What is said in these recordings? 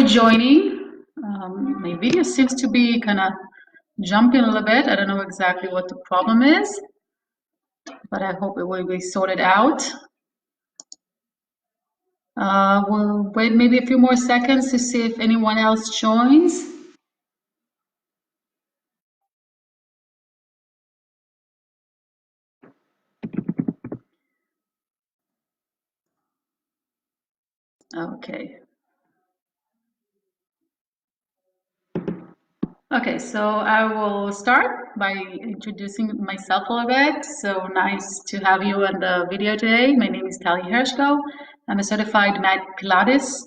joining. My video seems to be kind of jumping a little bit. I don't know exactly what the problem is, but I hope it will be sorted out. We'll wait maybe a few more seconds to see if anyone else joins. Okay. Okay, so I will start by introducing myself a little bit. So nice to have you on the video today. My name is Tali Hershko. I'm a certified mat Pilates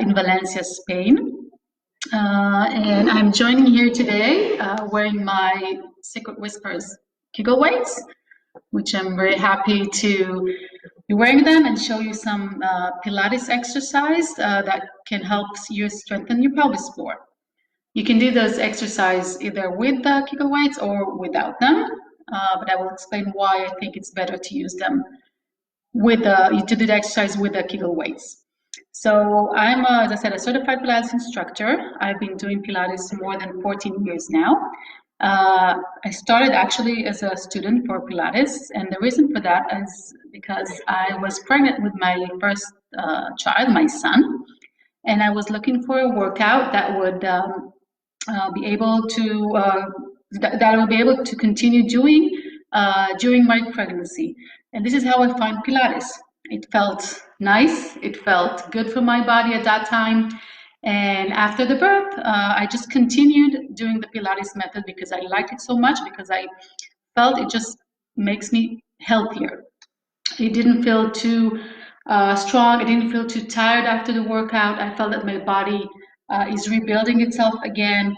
in Valencia, Spain. And I'm joining here today wearing my Secret Whispers Kegel weights, which I'm very happy to be wearing them and show you some Pilates exercise that can help you strengthen your pelvis floor. You can do those exercises either with the Kegel weights or without them, but I will explain why I think it's better to use them to do the exercise with the Kegel weights. So I'm, as I said, a certified Pilates instructor. I've been doing Pilates more than 14 years now. I started actually as a student for Pilates, and the reason for that is because I was pregnant with my first child, my son, and I was looking for a workout that would be able to that I will be able to continue doing during my pregnancy. And this is how I found Pilates. It felt nice. It felt good for my body at that time. And after the birth, I just continued doing the Pilates method because I liked it so much, because I felt it just makes me healthier. It didn't feel too strong. I didn't feel too tired after the workout. I felt that my body is rebuilding itself again.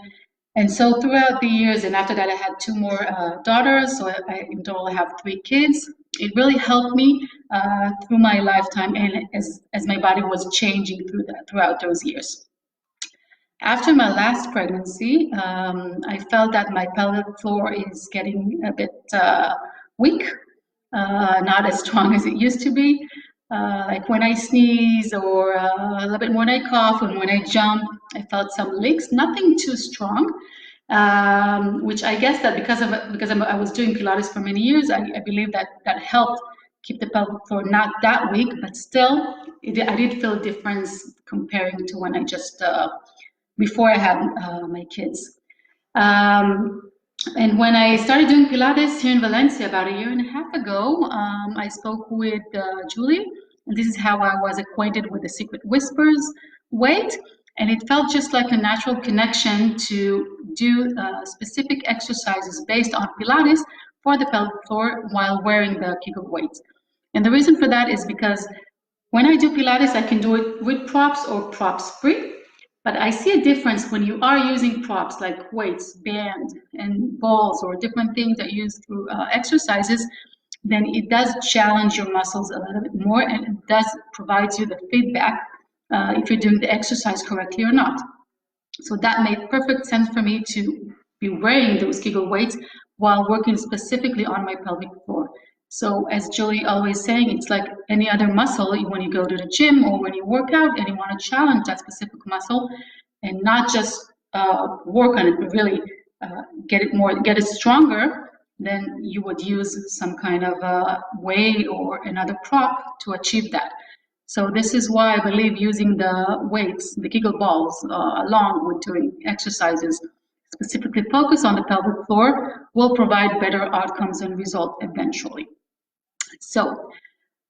And so throughout the years, and after that I had 2 more daughters, so in total I have 3 kids. It really helped me through my lifetime, and as my body was changing throughout those years. After my last pregnancy, I felt that my pelvic floor is getting a bit weak, not as strong as it used to be. Like when I sneeze or a little bit more when I cough, and when I jump, I felt some leaks, nothing too strong, which I guess that because I was doing Pilates for many years, I believe that helped keep the pelvic floor not that weak, but still, I did feel a difference comparing to when I just, before I had my kids. And when I started doing Pilates here in Valencia about 1.5 years ago, I spoke with Julie, and this is how I was acquainted with the Secret Whispers weight. And it felt just like a natural connection to do specific exercises based on Pilates for the pelvic floor while wearing the Kegel weights. And the reason for that is because when I do Pilates, I can do it with props or props free. But I see a difference when you are using props like weights, band, and balls, or different things that you use through exercises. Then it does challenge your muscles a little bit more, and it does provide you the feedback if you're doing the exercise correctly or not. So that made perfect sense for me to be wearing those Kegel weights while working specifically on my pelvic floor. So as Julie always saying, it's like any other muscle when you go to the gym or when you work out and you want to challenge that specific muscle and not just work on it, but really get it stronger, then you would use some kind of weight or another prop to achieve that. So this is why I believe using the weights, the Kegel balls, along with doing exercises specifically focus on the pelvic floor will provide better outcomes and result eventually. So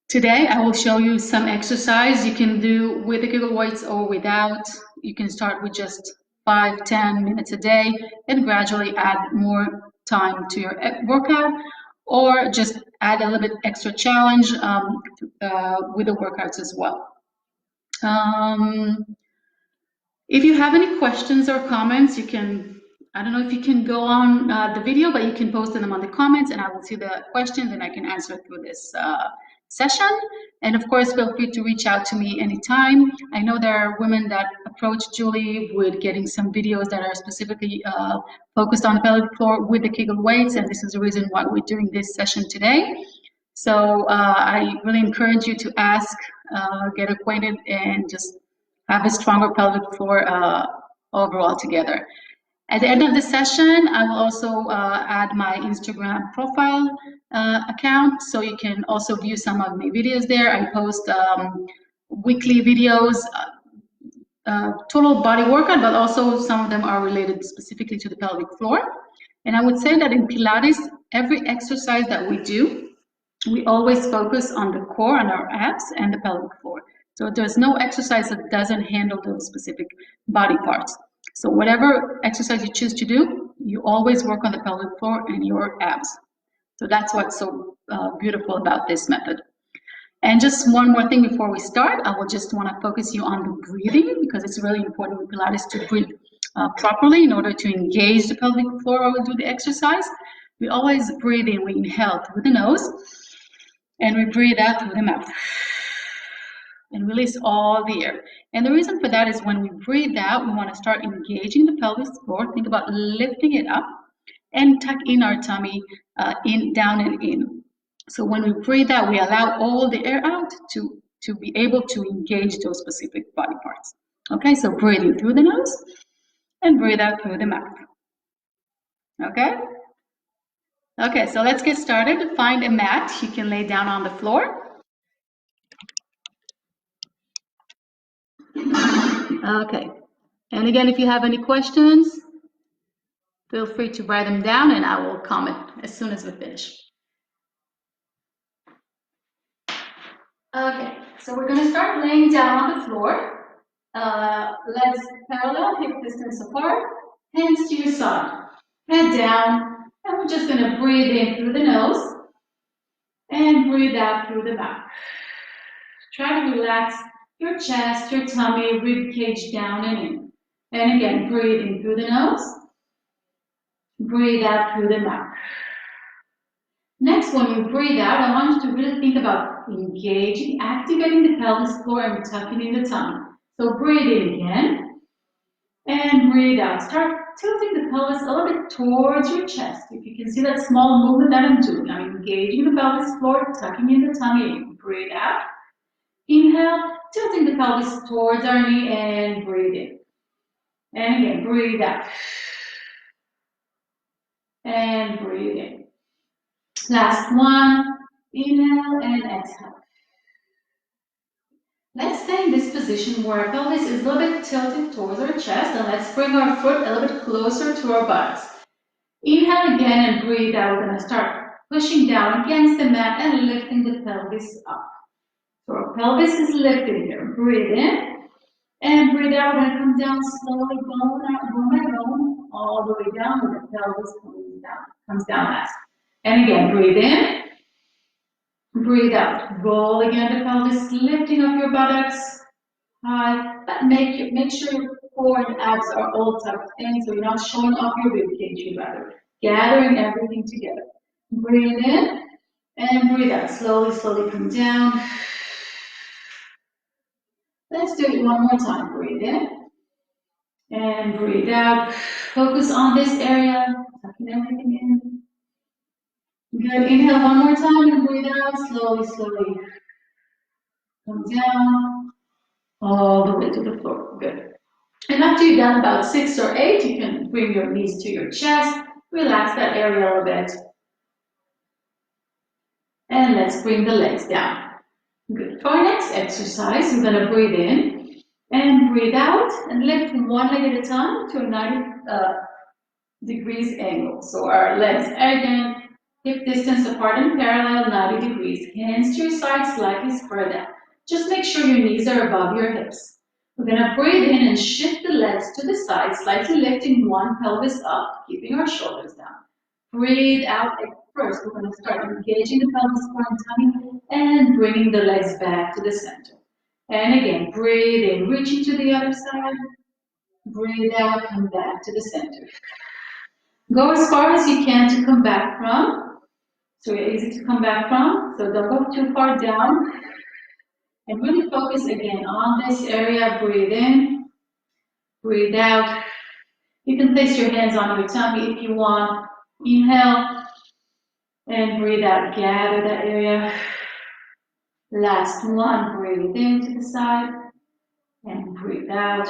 today I will show you some exercise you can do with the Kegel weights or without. You can start with just 5-10 minutes a day and gradually add more time to your workout, or just add a little bit extra challenge with the workouts as well. If you have any questions or comments, you can, I don't know if you can go on the video, but you can post them on the comments and I will see the questions and I can answer through this session. And of course, feel free to reach out to me anytime. I know there are women that approach Julie with getting some videos that are specifically focused on the pelvic floor with the Kegel weights, and this is the reason why we're doing this session today. So I really encourage you to ask, get acquainted, and just have a stronger pelvic floor overall together. At the end of the session, I will also add my Instagram profile account, so you can also view some of my videos there. I post weekly videos, total body workout, but also some of them are related specifically to the pelvic floor. And I would say that in Pilates, every exercise that we do, we always focus on the core, on our abs, and the pelvic floor. So there's no exercise that doesn't handle those specific body parts. So whatever exercise you choose to do, you always work on the pelvic floor and your abs. So that's what's so beautiful about this method. And just one more thing before we start, I will just want to focus you on the breathing, because it's really important with Pilates to breathe properly in order to engage the pelvic floor while we do the exercise. We always breathe in, we inhale through the nose, and we breathe out through the mouth and release all the air. And the reason for that is when we breathe out, we want to start engaging the pelvic floor. Think about lifting it up and tuck in our tummy in, down and in. So when we breathe out, we allow all the air out to be able to engage those specific body parts. Okay, so breathing through the nose and breathe out through the mouth. Okay? Okay, so let's get started. Find a mat you can lay down on the floor. Okay, and again, if you have any questions, feel free to write them down and I will comment as soon as we finish. Okay, so we're going to start laying down on the floor. Legs parallel, hip distance apart, hands to your side, head down, and we're just going to breathe in through the nose and breathe out through the mouth. Try to relax your chest, your tummy, rib cage down and in. And again, breathe in through the nose, breathe out through the mouth. Next, when you breathe out, I want you to really think about engaging, activating the pelvis floor and tucking in the tummy. So breathe in again and breathe out. Start tilting the pelvis a little bit towards your chest. If you can see that small movement that I'm doing, I'm engaging the pelvis floor, tucking in the tummy. Breathe out. Inhale, tilting the pelvis towards our knee and breathe in. And again, breathe out. And breathe in. Last one. Inhale and exhale. Let's stay in this position where our pelvis is a little bit tilted towards our chest, and let's bring our foot a little bit closer to our buttocks. Inhale again and breathe out. We're going to start pushing down against the mat and lifting the pelvis up. So our pelvis is lifted here. Breathe in and breathe out. We're going to come down slowly, bone by bone, all the way down, and the pelvis comes down last. And again, breathe in. Breathe out. Roll again the pelvis, lifting up your buttocks high, but make sure your core and abs are all tucked in, so you're not showing off your rib cage, rather gathering everything together. Breathe in and breathe out. Slowly, slowly come down. Let's do it one more time. Breathe in and breathe out. Focus on this area, tucking everything in. Good. Inhale one more time and breathe out. Slowly, slowly. Come down all the way to the floor. Good. And after you've done about 6 or 8, you can bring your knees to your chest. Relax that area a little bit. And let's bring the legs down. Good. For our next exercise, you're going to breathe in and breathe out and lift one leg at a time to a 90 degrees angle. So our legs, again, hip distance apart and parallel, 90 degrees. Hands to your side, slightly spread out. Just make sure your knees are above your hips. We're going to breathe in and shift the legs to the side, slightly lifting one pelvis up, keeping our shoulders down. Breathe out at first. We're going to start engaging the pelvis floor and tummy and bringing the legs back to the center. And again, breathe in, reaching to the other side. Breathe out, come back to the center. Go as far as you can to come back from. So easy to come back from. So don't go too far down. And really focus again on this area. Breathe in, breathe out. You can place your hands on your tummy if you want. Inhale and breathe out. Gather that area. Last one. Breathe in to the side and Breathe out.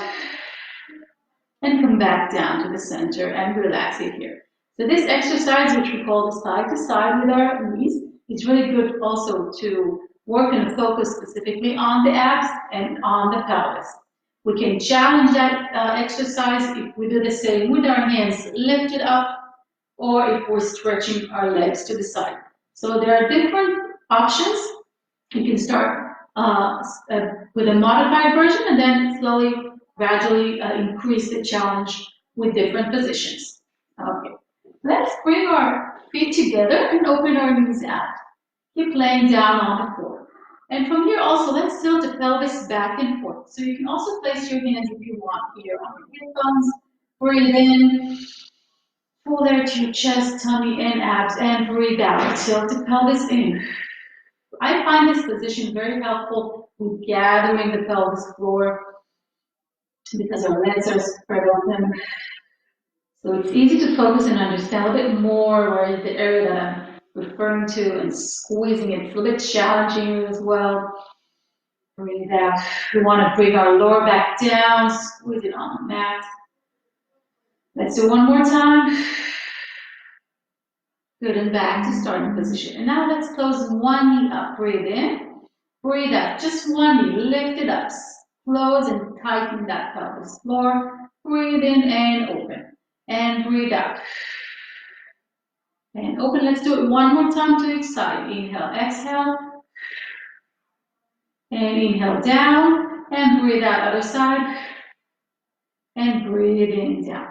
And come back down to the center and relax it here. So this exercise, which we call the side to side with our knees, is really good also to work and focus specifically on the abs and on the pelvis. We can challenge that exercise if we do the same with our hands lifted up or if we're stretching our legs to the side. So there are different options. You can start with a modified version and then slowly, gradually increase the challenge with different positions. Okay, let's bring our feet together and open our knees out. Keep laying down on the floor. And from here also, let's tilt the pelvis back and forth. So you can also place your hands if you want here on your hip bones. Breathe in, pull there to your chest, tummy, and abs, and breathe out. Tilt the pelvis in. I find this position very helpful with gathering the pelvis floor because our legs are spread open. So it's easy to focus and understand a bit more where is the area that I'm referring to and squeezing it. It's a little bit challenging as well. Breathe out. We want to bring our lower back down, squeeze it on the mat. Let's do one more time. Good, and back to starting position. And now let's close one knee up. Breathe in, breathe out. Just one knee, lift it up. Close and tighten that pelvis floor. Breathe in and open. And breathe out. And open. Let's do it one more time to each side. Inhale, exhale. And inhale down. And breathe out, other side. And breathe in, down.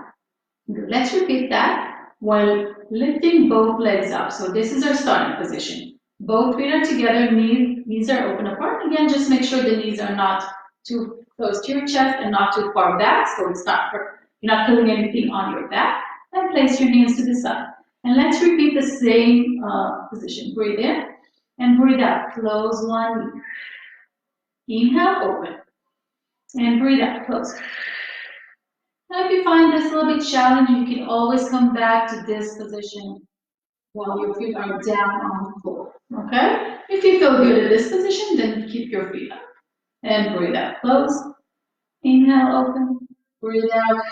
Good. Let's repeat that while lifting both legs up. So this is our starting position. Both feet are together, knees are open apart. Again, just make sure the knees are not too close to your chest and not too far back, so it's not you're not feeling anything on your back. And place your hands to the side. And let's repeat the same position. Breathe in and breathe out. Close one knee. Inhale, open. And breathe out, close. Now if you find this a little bit challenging, you can always come back to this position while your feet are down on the floor, okay? If you feel good in this position, then keep your feet up. And breathe out, close. Inhale, open. Breathe out.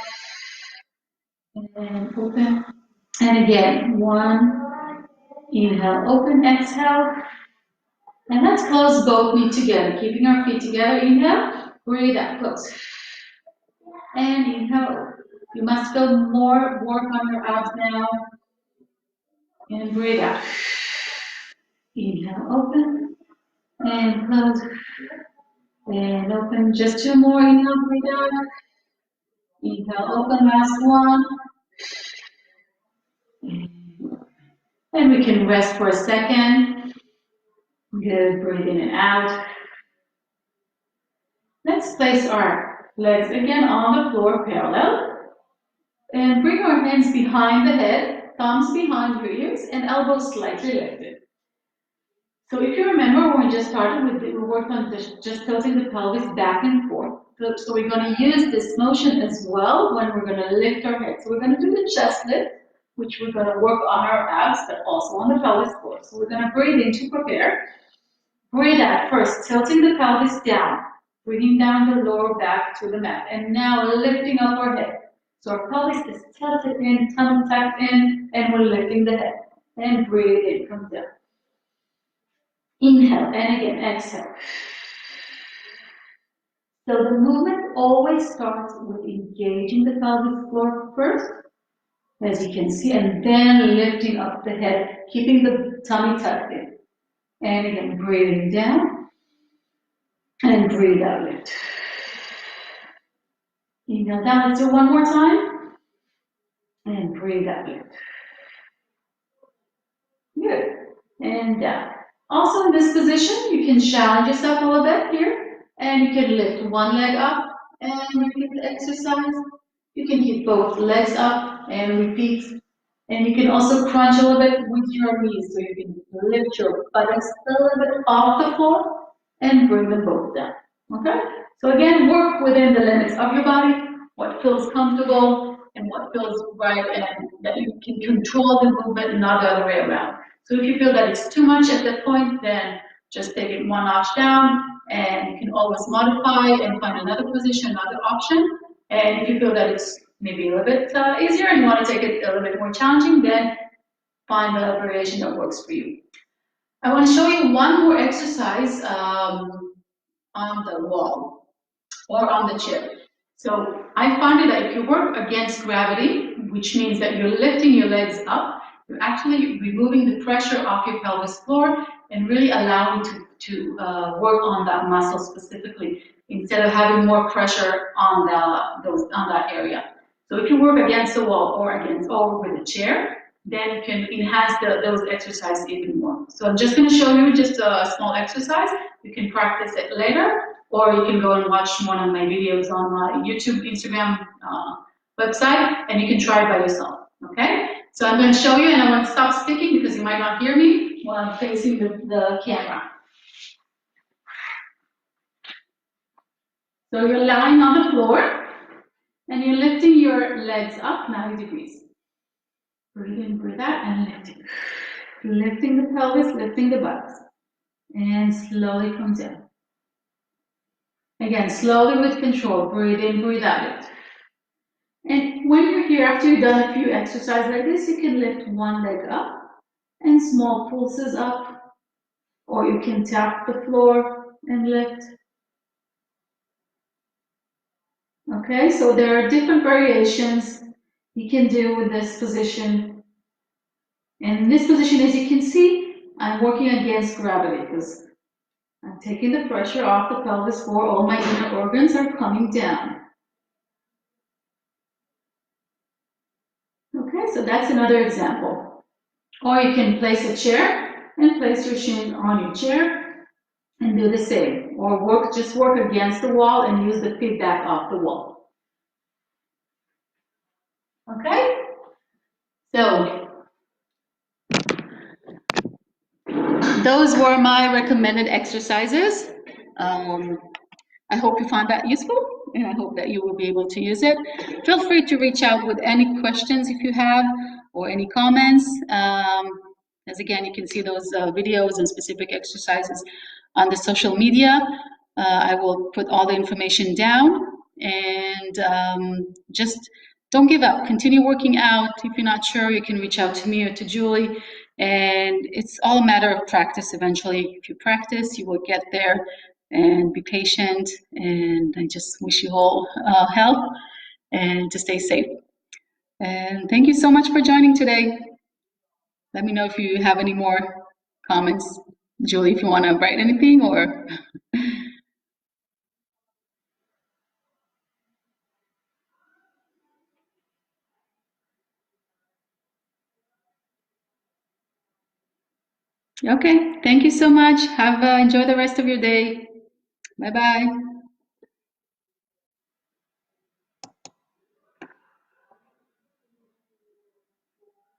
And open. And again, one. Inhale, open, exhale. And let's close both knees together, keeping our feet together. Inhale, breathe out, close. And inhale. You must feel more work on your abs now. And breathe out. Inhale, open. And close. And open. Just two more. Inhale, breathe out. Inhale, open. Last one. And we can rest for a second. Good. Breathe in and out. Let's place our legs again on the floor parallel. And bring our hands behind the head, thumbs behind your ears, and elbows slightly lifted. So if you remember when we just started, we worked on just tilting the pelvis back and forth. So we're going to use this motion as well when we're going to lift our head. So we're going to do the chest lift, which we're going to work on our abs, but also on the pelvis floor. So we're going to breathe in to prepare. Breathe out first, tilting the pelvis down, bringing down the lower back to the mat. And now lifting up our head. So our pelvis is tilted in, tummy tucked in, and we're lifting the head. And breathe in, come down. Inhale, and again, exhale. So the movement always starts with engaging the pelvic floor first, as you can see, and then lifting up the head, keeping the tummy tucked in. And again, breathing down, and breathe out, lift. Inhale down, let's do one more time. And breathe out, lift. Good. And down. Also in this position, you can challenge yourself a little bit here. And you can lift one leg up and repeat the exercise. You can keep both legs up and repeat. And you can also crunch a little bit with your knees. So you can lift your buttocks a little bit off the floor and bring them both down. Okay? So again, work within the limits of your body, what feels comfortable and what feels right, and that you can control the movement and not the other way around. So if you feel that it's too much at that point, then just take it one notch down, and you can always modify and find another position, another option. And if you feel that it's maybe a little bit easier and you want to take it a little bit more challenging, then find the variation that works for you. I want to show you one more exercise on the wall or on the chair. So I found that if you work against gravity, which means that you're lifting your legs up, you're actually removing the pressure off your pelvis floor and really allowing to work on that muscle specifically instead of having more pressure on that area. So if you work against the wall or with a chair, then you can enhance those exercises even more. So I'm just going to show you just a small exercise. You can practice it later, or you can go and watch one of my videos on my YouTube, Instagram website, and you can try it by yourself, okay? So I'm going to show you, and I want to stop speaking because you might not hear me while I'm facing the camera. So you're lying on the floor, and you're lifting your legs up 90 degrees. Breathe in, breathe out, and lifting. Lifting the pelvis, lifting the butt. And slowly come down. Again, slowly with control. Breathe in, breathe out. And when you're here, after you've done a few exercises like this, you can lift one leg up and small pulses up. Or you can tap the floor and lift. Okay, so there are different variations you can do with this position. And in this position, as you can see, I'm working against gravity because I'm taking the pressure off the pelvis floor. All my inner organs are coming down. Okay, so that's another example. Or you can place a chair and place your shin on your chair and do the same. Or just work against the wall and use the feedback off the wall. Okay? So those were my recommended exercises. I hope you found that useful, and I hope that you will be able to use it. Feel free to reach out with any questions if you have, or any comments. As again, you can see those videos and specific exercises on the social media. I will put all the information down, and just don't give up. Continue working out. If you're not sure, you can reach out to me or to Julie. And it's all a matter of practice eventually. If you practice, you will get there, and be patient. And I just wish you all health and to stay safe. And thank you so much for joining today. Let me know if you have any more comments. Julie, if you want to write anything or... Okay, thank you so much. Enjoy the rest of your day. Bye-bye.